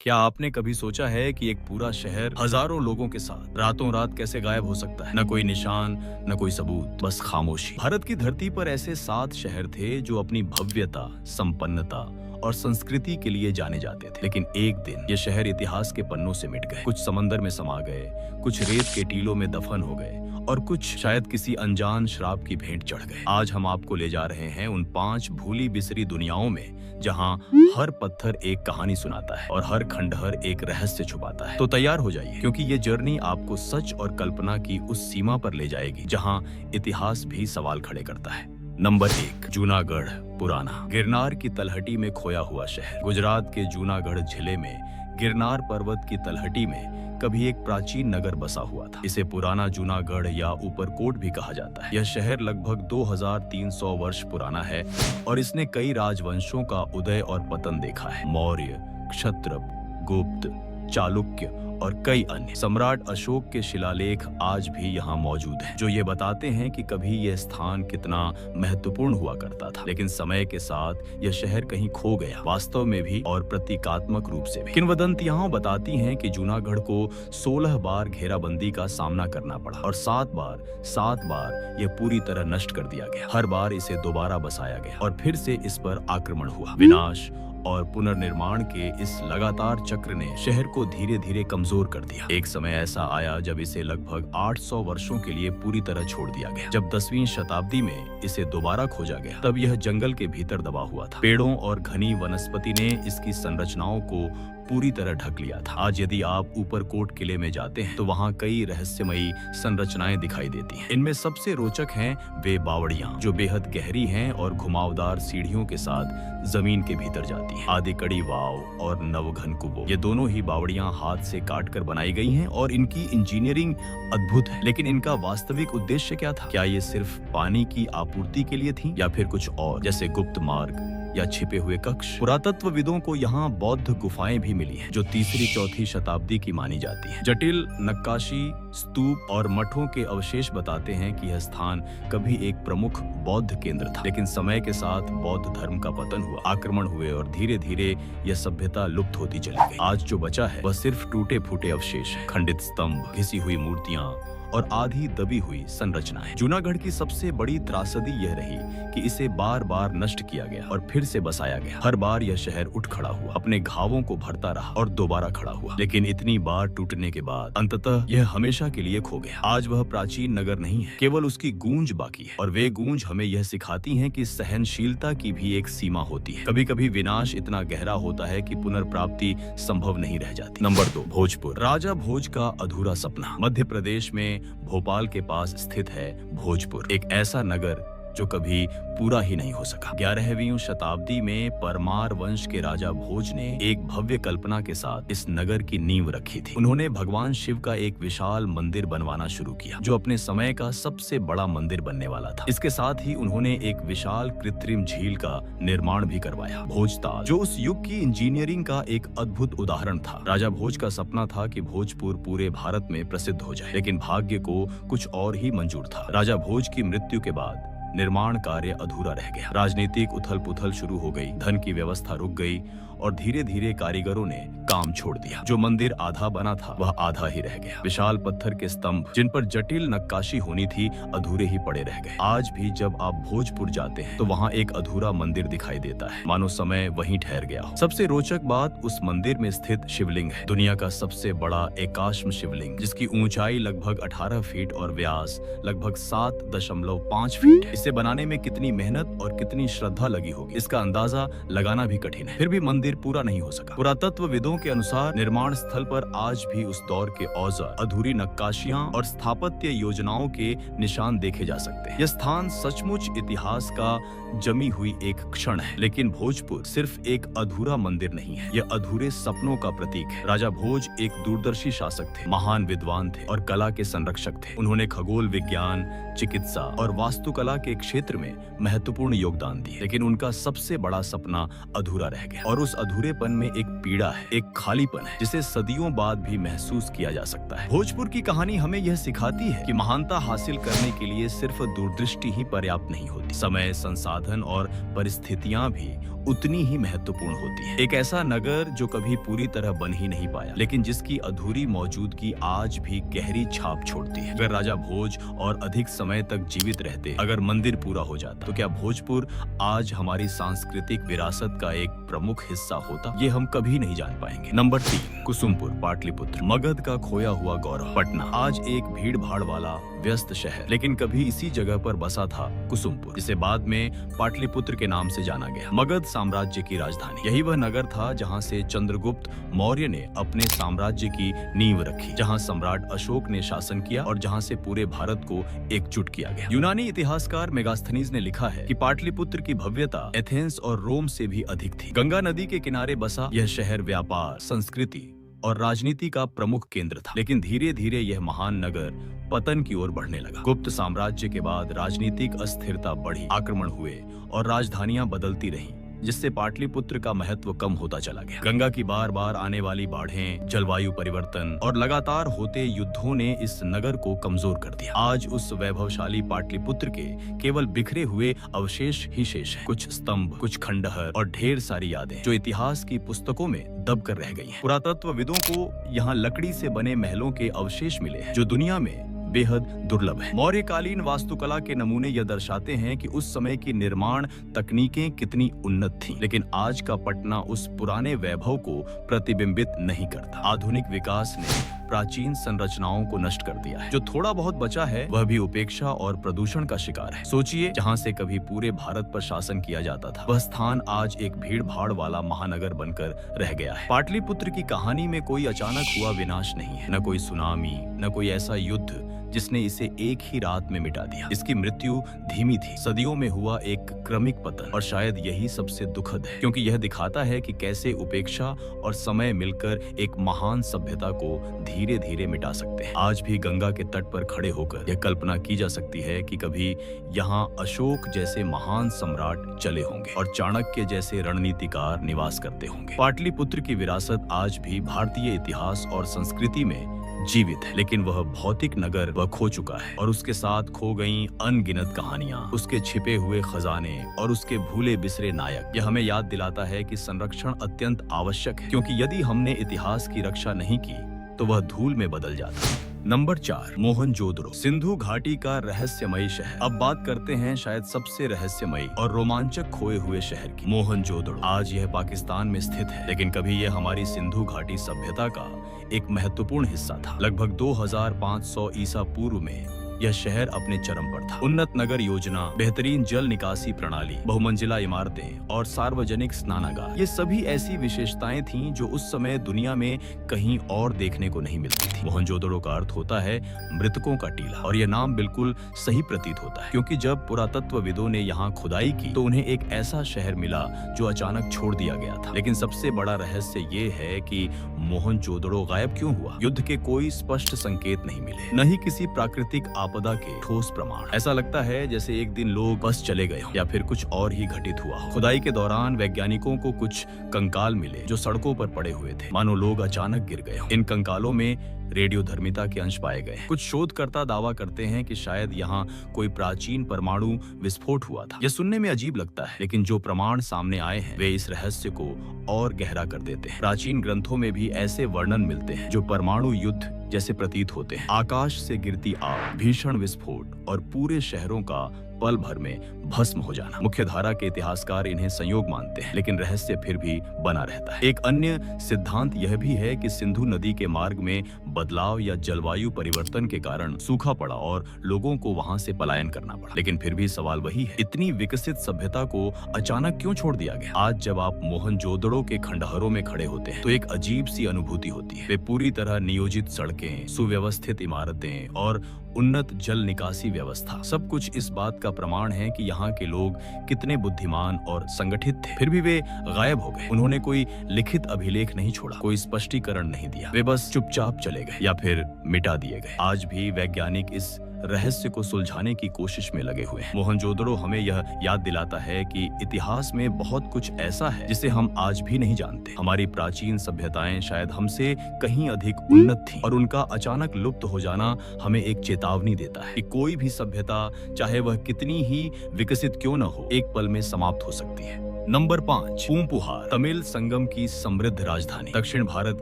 क्या आपने कभी सोचा है कि एक पूरा शहर हजारों लोगों के साथ रातों रात कैसे गायब हो सकता है? न कोई निशान, न कोई सबूत, बस खामोशी। भारत की धरती पर ऐसे 7 शहर थे जो अपनी भव्यता, संपन्नता और संस्कृति के लिए जाने जाते थे। लेकिन एक दिन ये शहर इतिहास के पन्नों से मिट गए। कुछ समंदर में समा गए, कुछ रेत के टीलों में दफन हो गए और कुछ शायद किसी अनजान श्राप की भेंट चढ़ गए। आज हम आपको ले जा रहे हैं उन 5 भूली बिसरी दुनियाओं में जहां हर पत्थर एक कहानी सुनाता है और हर खंडहर एक रहस्य छुपाता है। तो तैयार हो जाइए, क्योंकि ये जर्नी आपको सच और कल्पना की उस सीमा पर ले जाएगी जहां इतिहास भी सवाल खड़े करता है। नंबर 1, जूनागढ़ पुराना। गिरनार की तलहटी में खोया हुआ शहर। गुजरात के जूनागढ़ जिले में गिरनार पर्वत की तलहटी में कभी एक प्राचीन नगर बसा हुआ था। इसे पुराना जूनागढ़ या ऊपरकोट भी कहा जाता है। यह शहर लगभग 2300 वर्ष पुराना है और इसने कई राजवंशों का उदय और पतन देखा है। मौर्य, क्षत्रप, गुप्त, चालुक्य और कई अन्य। सम्राट अशोक के शिलालेख आज भी यहाँ मौजूद हैं, जो ये बताते हैं कि कभी यह स्थान कितना महत्वपूर्ण हुआ करता था। लेकिन समय के साथ यह शहर कहीं खो गया, वास्तव में भी और प्रतीकात्मक रूप से भी। किंवदंतियां बताती हैं कि जूनागढ़ को 16 बार घेराबंदी का सामना करना पड़ा और 7 बार यह पूरी तरह नष्ट कर दिया गया। हर बार इसे दोबारा बसाया गया और फिर से इस पर आक्रमण हुआ। विनाश और पुनर्निर्माण के इस लगातार चक्र ने शहर को धीरे धीरे कमजोर कर दिया। एक समय ऐसा आया जब इसे लगभग 800 वर्षों के लिए पूरी तरह छोड़ दिया गया। जब 10वीं शताब्दी में इसे दोबारा खोजा गया, तब यह जंगल के भीतर दबा हुआ था। पेड़ों और घनी वनस्पति ने इसकी संरचनाओं को पूरी तरह ढक लिया था। आज यदि आप ऊपरकोट किले में जाते हैं तो वहाँ कई रहस्यमयी संरचनाएं दिखाई देती हैं। इनमें सबसे रोचक हैं वे बावड़ियां, जो बेहद गहरी हैं और घुमावदार सीढ़ियों के साथ जमीन के भीतर जाती हैं। आदिकड़ी वाव और नवघन कुओं, ये दोनों ही बावड़ियां हाथ से काट कर बनाई गई हैं और इनकी इंजीनियरिंग अद्भुत है। लेकिन इनका वास्तविक उद्देश्य क्या था? क्या ये सिर्फ पानी की आपूर्ति के लिए थी या फिर कुछ और, जैसे गुप्त मार्ग या छिपे हुए कक्ष? पुरातत्वविदों को यहाँ बौद्ध गुफाएं भी मिली हैं, जो 3री-4थी शताब्दी की मानी जाती हैं। जटिल नक्काशी, स्तूप और मठों के अवशेष बताते हैं कि यह स्थान कभी एक प्रमुख बौद्ध केंद्र था। लेकिन समय के साथ बौद्ध धर्म का पतन हुआ, आक्रमण हुए और धीरे धीरे यह सभ्यता लुप्त होती चली गई। आज जो बचा है वह सिर्फ टूटे फूटे अवशेष है, खंडित स्तंभ, घिसी हुई मूर्तियां और आधी दबी हुई संरचनाएं। जूनागढ़ की सबसे बड़ी त्रासदी यह रही कि इसे बार बार नष्ट किया गया और फिर से बसाया गया। हर बार यह शहर उठ खड़ा हुआ, अपने घावों को भरता रहा और दोबारा खड़ा हुआ। लेकिन इतनी बार टूटने के बाद अंततः यह हमेशा के लिए खो गया। आज वह प्राचीन नगर नहीं है, केवल उसकी गूंज बाकी है। और वे गूंज हमें यह सिखाती हैं कि सहनशीलता की भी एक सीमा होती है। कभी कभी विनाश इतना गहरा होता है कि पुनर्प्राप्ति संभव नहीं रह जाती। नंबर 2, भोजपुर। राजा भोज का अधूरा सपना। मध्य प्रदेश में भोपाल के पास स्थित है भोजपुर, एक ऐसा नगर जो कभी पूरा ही नहीं हो सका। 11वीं शताब्दी में परमार वंश के राजा भोज ने एक भव्य कल्पना के साथ इस नगर की नींव रखी थी। उन्होंने भगवान शिव का एक विशाल मंदिर बनवाना शुरू किया, जो अपने समय का सबसे बड़ा मंदिर बनने वाला था। इसके साथ ही उन्होंने एक विशाल कृत्रिम झील का निर्माण भी करवाया, भोजताल, जो उस युग की इंजीनियरिंग का एक अद्भुत उदाहरण था। राजा भोज का सपना था कि भोजपुर पूरे भारत में प्रसिद्ध हो जाए, लेकिन भाग्य को कुछ और ही मंजूर था। राजा भोज की मृत्यु के बाद निर्माण कार्य अधूरा रह गया। राजनीतिक उथल पुथल शुरू हो गई, धन की व्यवस्था रुक गई और धीरे धीरे कारीगरों ने काम छोड़ दिया। जो मंदिर आधा बना था वह आधा ही रह गया। विशाल पत्थर के स्तंभ, जिन पर जटिल नक्काशी होनी थी, अधूरे ही पड़े रह गए। आज भी जब आप भोजपुर जाते हैं तो वहाँ एक अधूरा मंदिर दिखाई देता है, मानो समय वहीं ठहर गया हो। सबसे रोचक बात उस मंदिर में स्थित शिवलिंग है, दुनिया का सबसे बड़ा एकाश्म शिवलिंग, जिसकी ऊंचाई लगभग 18 फीट और व्यास लगभग 7.5 फीट है। इसे बनाने में कितनी मेहनत और कितनी श्रद्धा लगी होगी, इसका अंदाजा लगाना भी कठिन है। फिर भी मंदिर पूरा नहीं हो सका। पुरातत्वविदों के अनुसार निर्माण स्थल पर आज भी उस दौर के औजार, अधूरी नक्काशियां और स्थापत्य योजनाओं के निशान देखे जा सकते हैं। यह स्थान सचमुच इतिहास का जमी हुई एक क्षण है। लेकिन भोजपुर सिर्फ एक अधूरा मंदिर नहीं है, यह अधूरे सपनों का प्रतीक है। राजा भोज एक दूरदर्शी शासक थे, महान विद्वान थे और कला के संरक्षक थे। उन्होंने खगोल विज्ञान, चिकित्सा और वास्तुकला के क्षेत्र में महत्वपूर्ण योगदान दिए, लेकिन उनका सबसे बड़ा सपना अधूरा रह गया। और उस अधूरेपन में एक पीड़ा है, एक खालीपन है, जिसे सदियों बाद भी महसूस किया जा सकता है। भोजपुर की कहानी हमें यह सिखाती है कि महानता हासिल करने के लिए सिर्फ दूरदृष्टि ही पर्याप्त नहीं होती। समय, संसाधन और परिस्थितियां भी उतनी ही महत्वपूर्ण होती है। एक ऐसा नगर जो कभी पूरी तरह बन ही नहीं पाया, लेकिन जिसकी अधूरी मौजूदगी आज भी गहरी छाप छोड़ती है। अगर राजा भोज और अधिक समय तक जीवित रहते, अगर मंदिर पूरा हो जाता, तो क्या भोजपुर आज हमारी सांस्कृतिक विरासत का एक प्रमुख हिस्सा होता? ये हम कभी नहीं जान पाएंगे। नंबर 3, कुसुमपुर, पाटलिपुत्र, मगध का खोया हुआ गौरव। पटना आज एक भीड़ भाड़ वाला व्यस्त शहर, लेकिन कभी इसी जगह पर बसा था कुसुमपुर, जिसे बाद में पाटलिपुत्र के नाम से जाना गया। मगध साम्राज्य की राजधानी। यही वह नगर था जहां से चंद्रगुप्त मौर्य ने अपने साम्राज्य की नींव रखी, जहां सम्राट अशोक ने शासन किया और जहां से पूरे भारत को एकजुट किया गया। यूनानी इतिहासकार मेगास्थनीज ने लिखा है कि पाटलिपुत्र की भव्यता एथेंस और रोम से भी अधिक थी। गंगा नदी के किनारे बसा यह शहर व्यापार, संस्कृति और राजनीति का प्रमुख केंद्र था, लेकिन धीरे धीरे यह महान नगर पतन की ओर बढ़ने लगा। गुप्त साम्राज्य के बाद राजनीतिक अस्थिरता बढ़ी, आक्रमण हुए और राजधानियां बदलती रहीं, जिससे पाटलिपुत्र का महत्व कम होता चला गया। गंगा की बार बार आने वाली बाढ़ें, जलवायु परिवर्तन और लगातार होते युद्धों ने इस नगर को कमजोर कर दिया। आज उस वैभवशाली पाटलिपुत्र के केवल बिखरे हुए अवशेष ही शेष हैं। कुछ स्तंभ, कुछ खंडहर और ढेर सारी यादें जो इतिहास की पुस्तकों में दब कर रह गई हैं। पुरातत्वविदों को यहाँ लकड़ी से बने महलों के अवशेष मिले हैं, जो दुनिया में बेहद दुर्लभ है। मौर्यकालीन वास्तुकला के नमूने यह दर्शाते हैं कि उस समय की निर्माण तकनीकें कितनी उन्नत थीं, लेकिन आज का पटना उस पुराने वैभव को प्रतिबिंबित नहीं करता। आधुनिक विकास ने प्राचीन संरचनाओं को नष्ट कर दिया है। जो थोड़ा बहुत बचा है वह भी उपेक्षा और प्रदूषण का शिकार है। सोचिए, जहां से कभी पूरे भारत पर शासन किया जाता था, वह स्थान आज एक भीड़ भाड़ वाला महानगर बनकर रह गया है। पाटलिपुत्र की कहानी में कोई अचानक हुआ विनाश नहीं है, न कोई सुनामी, न कोई ऐसा युद्ध जिसने इसे एक ही रात में मिटा दिया। इसकी मृत्यु धीमी थी, सदियों में हुआ एक क्रमिक पतन, और शायद यही सबसे दुखद है, क्योंकि यह दिखाता है कि कैसे उपेक्षा और समय मिलकर एक महान सभ्यता को धीरे धीरे मिटा सकते हैं। आज भी गंगा के तट पर खड़े होकर यह कल्पना की जा सकती है कि कभी यहाँ अशोक जैसे महान सम्राट चले होंगे और चाणक्य जैसे रणनीतिकार निवास करते होंगे। पाटलिपुत्र की विरासत आज भी भारतीय इतिहास और संस्कृति में जीवित है, लेकिन वह भौतिक नगर वह खो चुका है, और उसके साथ खो गईं अनगिनत कहानियां, उसके छिपे हुए खजाने और उसके भूले बिसरे नायक। यह हमें याद दिलाता है कि संरक्षण अत्यंत आवश्यक है, क्योंकि यदि हमने इतिहास की रक्षा नहीं की तो वह धूल में बदल जाता है। नंबर 4, मोहनजोदड़ो, सिंधु घाटी का रहस्यमयी शहर। अब बात करते हैं शायद सबसे रहस्यमयी और रोमांचक खोए हुए शहर की, मोहनजोदड़ो। आज यह पाकिस्तान में स्थित है, लेकिन कभी यह हमारी सिंधु घाटी सभ्यता का एक महत्वपूर्ण हिस्सा था। लगभग 2500 ईसा पूर्व में यह शहर अपने चरम पर था। उन्नत नगर योजना, बेहतरीन जल निकासी प्रणाली, बहुमंजिला इमारतें और सार्वजनिक स्नानागार, ये सभी ऐसी विशेषताएं थीं जो उस समय दुनिया में कहीं और देखने को नहीं मिलती थी। मोहनजोदड़ो का अर्थ होता है मृतकों का टीला, और यह नाम बिल्कुल सही प्रतीत होता है, क्योंकि जब पुरातत्वविदों ने यहाँ खुदाई की तो उन्हें एक ऐसा शहर मिला जो अचानक छोड़ दिया गया था। लेकिन सबसे बड़ा रहस्य ये है कि मोहनजोदड़ो गायब क्यों हुआ। युद्ध के कोई स्पष्ट संकेत नहीं मिले, न ही किसी प्राकृतिक आपदा के ठोस प्रमाण। ऐसा लगता है जैसे एक दिन लोग बस चले गए हो या फिर कुछ और ही घटित हुआ हो। खुदाई के दौरान वैज्ञानिकों को कुछ कंकाल मिले जो सड़कों पर पड़े हुए थे, मानो लोग अचानक गिर गए हो। इन कंकालों में रेडियोधर्मिता के अंश पाए गए। कुछ शोधकर्ता दावा करते हैं कि शायद यहाँ कोई प्राचीन परमाणु विस्फोट हुआ था। यह सुनने में अजीब लगता है, लेकिन जो प्रमाण सामने आए हैं वे इस रहस्य को और गहरा कर देते हैं। प्राचीन ग्रंथों में भी ऐसे वर्णन मिलते हैं जो परमाणु युद्ध जैसे प्रतीत होते हैं। आकाश से गिरती आग, भीषण विस्फोट और पूरे शहरों का पल भर में भस्म हो जाना। मुख्य धारा के इतिहासकार इन्हें संयोग मानते हैं, लेकिन रहस्य फिर भी बना रहता है। एक अन्य सिद्धांत यह भी है कि सिंधु नदी के मार्ग में बदलाव या जलवायु परिवर्तन के कारण सूखा पड़ा और लोगों को वहां से पलायन करना पड़ा। लेकिन फिर भी सवाल वही है, इतनी विकसित सभ्यता को अचानक क्यों छोड़ दिया गया। आज जब आप मोहनजोदड़ो के खंडहरों में खड़े होते हैं तो एक अजीब सी अनुभूति होती है। वे पूरी तरह नियोजित सड़कें, सुव्यवस्थित इमारतें और उन्नत जल निकासी व्यवस्था, सब कुछ इस बात का प्रमाण है कि यहाँ के लोग कितने बुद्धिमान और संगठित थे। फिर भी वे गायब हो गए। उन्होंने कोई लिखित अभिलेख नहीं छोड़ा, कोई स्पष्टीकरण नहीं दिया। वे बस चुपचाप चले गए या फिर मिटा दिए गए। आज भी वैज्ञानिक इस रहस्य को सुलझाने की कोशिश में लगे हुए हैं। मोहनजोदड़ो हमें यह याद दिलाता है कि इतिहास में बहुत कुछ ऐसा है जिसे हम आज भी नहीं जानते। हमारी प्राचीन सभ्यताएं शायद हमसे कहीं अधिक उन्नत थीं, और उनका अचानक लुप्त हो जाना हमें एक चेतावनी देता है कि कोई भी सभ्यता, चाहे वह कितनी ही विकसित क्यों न हो, एक पल में समाप्त हो सकती है। नंबर 5, पूंपुहार, तमिल संगम की समृद्ध राजधानी। दक्षिण भारत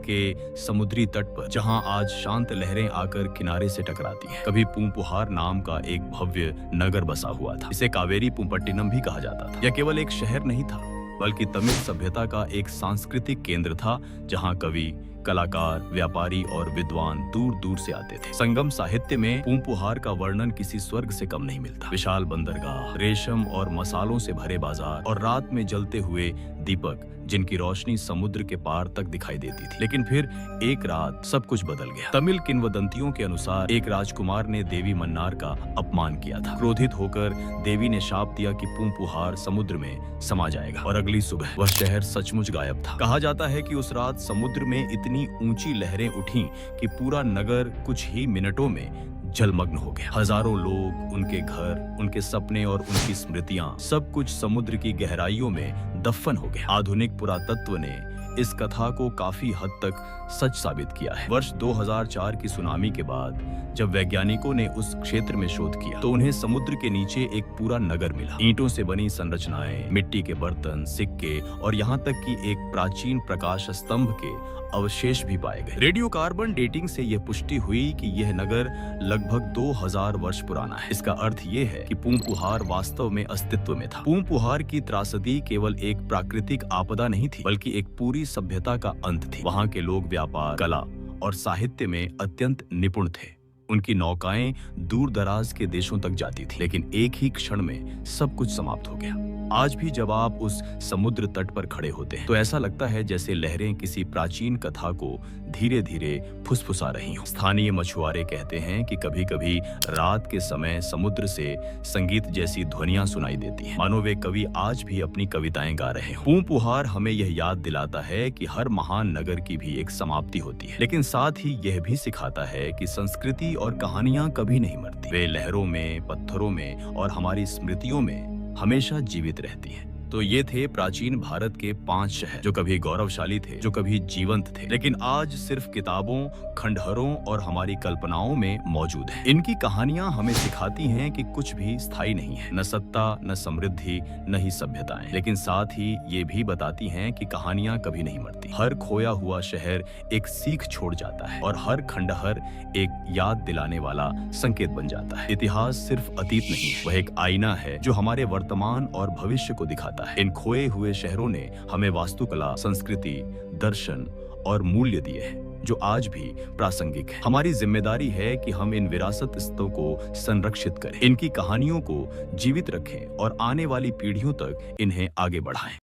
के समुद्री तट पर जहां आज शांत लहरें आकर किनारे से टकराती हैं, कभी पूंपुहार नाम का एक भव्य नगर बसा हुआ था। इसे कावेरी पूंपट्टिनम भी कहा जाता था। यह केवल एक शहर नहीं था, बल्कि तमिल सभ्यता का एक सांस्कृतिक केंद्र था, जहां कवि, कलाकार, व्यापारी और विद्वान दूर दूर से आते थे। संगम साहित्य में पूंपुहार का वर्णन किसी स्वर्ग से कम नहीं मिलता। विशाल बंदरगाह, रेशम और मसालों से भरे बाजार और रात में जलते हुए दीपक जिनकी रोशनी समुद्र के पार तक दिखाई देती थी। लेकिन फिर एक रात सब कुछ बदल गया। तमिल किंवदंतियों के अनुसार एक राजकुमार ने देवी मन्नार का अपमान किया था। क्रोधित होकर देवी ने शाप दिया कि पूंपुहार समुद्र में समा जाएगा और अगली सुबह वह शहर सचमुच गायब था। कहा जाता है कि उस रात समुद्र में इतनी ऊंची लहरें उठीं कि पूरा नगर कुछ ही मिनटों में जलमग्न हो गया। हजारों लोग, उनके घर, उनके सपने और उनकी स्मृतियां सब कुछ समुद्र की गहराइयों में दफन हो गया। आधुनिक पुरातत्व ने इस कथा को काफी हद तक सच साबित किया है। वर्ष 2004 की सुनामी के बाद जब वैज्ञानिकों ने उस क्षेत्र में शोध किया तो उन्हें समुद्र के नीचे एक पूरा नगर मिला। ईंटों से बनी संरचनाएं, मिट्टी के बर्तन, सिक्के और यहाँ तक कि एक प्राचीन प्रकाश स्तंभ के अवशेष भी पाए गए। रेडियो कार्बन डेटिंग से यह पुष्टि हुई कि यह नगर लगभग 2000 वर्ष पुराना है। इसका अर्थ ये है कि पूंपुहार वास्तव में अस्तित्व में था। पूंपुहार की त्रासदी केवल एक प्राकृतिक आपदा नहीं थी, बल्कि एक पूरी सभ्यता का अंत थी। वहाँ के लोग व्यापार, कला और साहित्य में अत्यंत निपुण थे। उनकी नौकाएं दूर दराज के देशों तक जाती थी, लेकिन एक ही क्षण में सब कुछ समाप्त हो गया। आज भी जब आप उस समुद्र तट पर खड़े होते हैं तो ऐसा लगता है जैसे लहरें किसी प्राचीन कथा को धीरे धीरे फुसफुसा रही हों। स्थानीय मछुआरे कहते हैं कि कभी कभी रात के समय समुद्र से संगीत जैसी ध्वनियां सुनाई देती हैं, मानो वे कवि आज भी अपनी कविताएं गा रहे हों। पूंपुहार हमें यह याद दिलाता है कि हर महान नगर की भी एक समाप्ति होती है, लेकिन साथ ही यह भी सिखाता है कि संस्कृति और कहानियां कभी नहीं मरती। वे लहरों में, पत्थरों में और हमारी स्मृतियों में हमेशा जीवित रहती हैं। तो ये थे प्राचीन भारत के 5 शहर जो कभी गौरवशाली थे, जो कभी जीवंत थे, लेकिन आज सिर्फ किताबों, खंडहरों और हमारी कल्पनाओं में मौजूद हैं। इनकी कहानियां हमें सिखाती हैं कि कुछ भी स्थायी नहीं है, न सत्ता, न समृद्धि, न ही सभ्यताएं, लेकिन साथ ही ये भी बताती हैं कि कहानियां कभी नहीं मरती। हर खोया हुआ शहर एक सीख छोड़ जाता है और हर खंडहर एक याद दिलाने वाला संकेत बन जाता है। इतिहास सिर्फ अतीत नहीं है, वह एक आईना है जो हमारे वर्तमान और भविष्य को दिखाता है। इन खोए हुए शहरों ने हमें वास्तुकला, संस्कृति, दर्शन और मूल्य दिए हैं जो आज भी प्रासंगिक है। हमारी जिम्मेदारी है कि हम इन विरासत स्तों को संरक्षित करें, इनकी कहानियों को जीवित रखें और आने वाली पीढ़ियों तक इन्हें आगे बढ़ाएं।